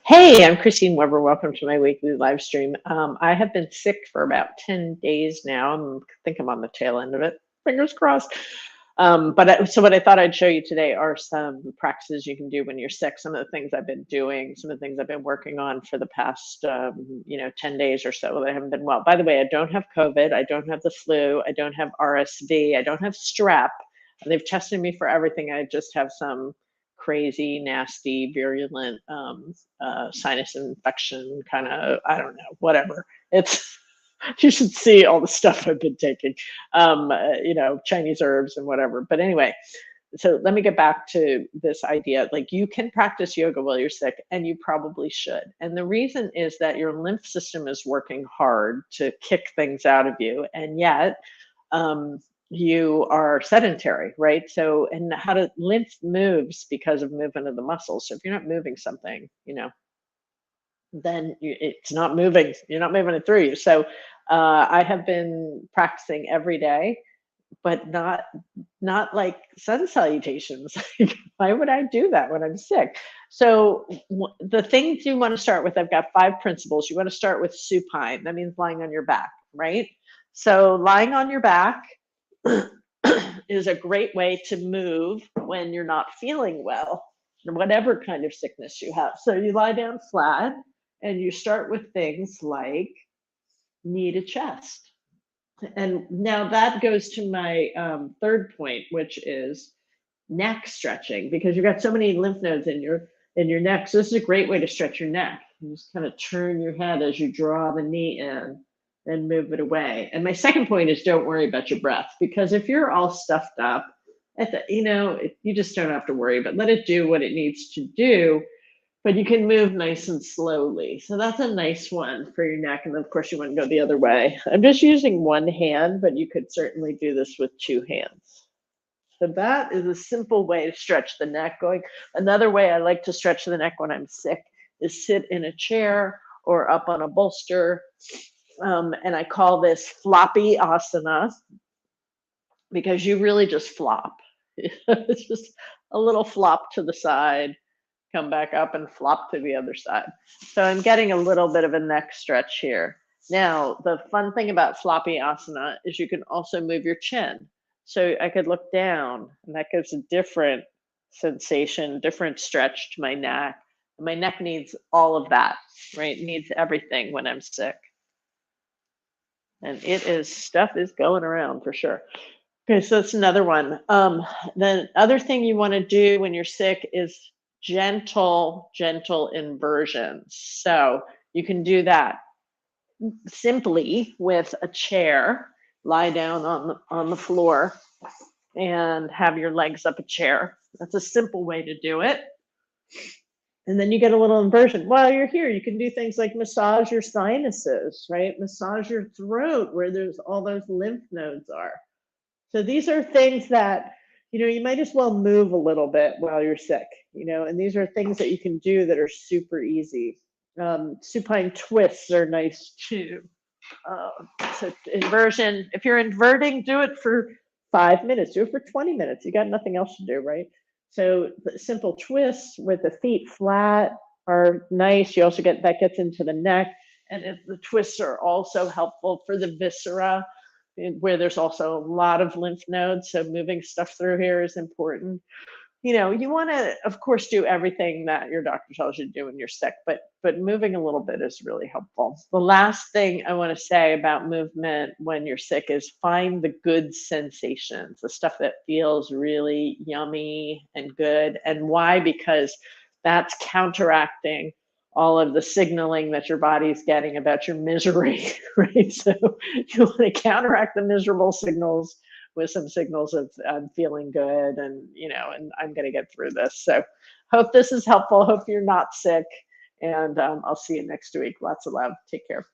Hey, I'm Kristine Weber. Welcome to my weekly live stream. I have been sick for about 10 days now. Think I'm on the tail end of it. Fingers crossed. So what I thought I'd show you today are some practices you can do when you're sick. Some of the things I've been doing, some of the things I've been working on for the past, 10 days or so that I haven't been well. By the way, I don't have COVID. I don't have the flu. I don't have RSV. I don't have strep. They've tested me for everything. I just have some crazy, nasty, virulent sinus infection, kind of, I don't know, whatever. It's, you should see all the stuff I've been taking, Chinese herbs and whatever. But anyway, so let me get back to this idea. Like, you can practice yoga while you're sick, and you probably should. And the reason is that your lymph system is working hard to kick things out of you. And yet, um, you are sedentary, right? So, and how to lymph moves because of movement of the muscles. So if you're not moving something, then it's not moving. You're not moving it through you. So I have been practicing every day, but not like sun salutations. Like, why would I do that when I'm sick? So the things you want to start with, I've got 5 principles. You want to start with supine. That means lying on your back, right? So lying on your back is a great way to move when you're not feeling well, whatever kind of sickness you have. So you lie down flat and you start with things like knee to chest. And now that goes to my third point, which is neck stretching, because you've got so many lymph nodes in your neck. So this is a great way to stretch your neck. You just kind of turn your head as you draw the knee in and move it away. And my second point is don't worry about your breath, because if you're all stuffed up, you just don't have to worry, but let it do what it needs to do. But you can move nice and slowly. So that's a nice one for your neck. And of course, you want to go the other way. I'm just using one hand, but you could certainly do this with 2 hands. So that is a simple way to stretch the neck. Another way I like to stretch the neck when I'm sick is sit in a chair or up on a bolster. And I call this floppy asana, because you really just flop. It's just a little flop to the side, come back up and flop to the other side. So I'm getting a little bit of a neck stretch here. Now, the fun thing about floppy asana is you can also move your chin. So I could look down, and that gives a different sensation, different stretch to my neck. And my neck needs all of that, right? It needs everything when I'm sick. And stuff is going around for sure. Okay, so that's another one. The other thing you want to do when you're sick is gentle inversions. So you can do that simply with a chair. Lie down on the floor and have your legs up a chair. That's a simple way to do it. And then you get a little inversion. While you're here, you can do things like massage your sinuses, right? Massage your throat where there's all those lymph nodes are. So these are things that, you might as well move a little bit while you're sick, and these are things that you can do that are super easy. Supine twists are nice too. So inversion, if you're inverting, do it for 5 minutes, do it for 20 minutes. You got nothing else to do, right? So the simple twists with the feet flat are nice. You also that gets into the neck. And the twists are also helpful for the viscera, where there's also a lot of lymph nodes. So moving stuff through here is important. You want to, of course, do everything that your doctor tells you to do when you're sick, but moving a little bit is really helpful. The last thing I want to say about movement when you're sick is find the good sensations, the stuff that feels really yummy and good. And why? Because that's counteracting all of the signaling that your body's getting about your misery, right? So you want to counteract the miserable signals with some signals of I'm feeling good, and I'm going to get through this. So hope this is helpful. Hope you're not sick, and I'll see you next week. Lots of love. Take care.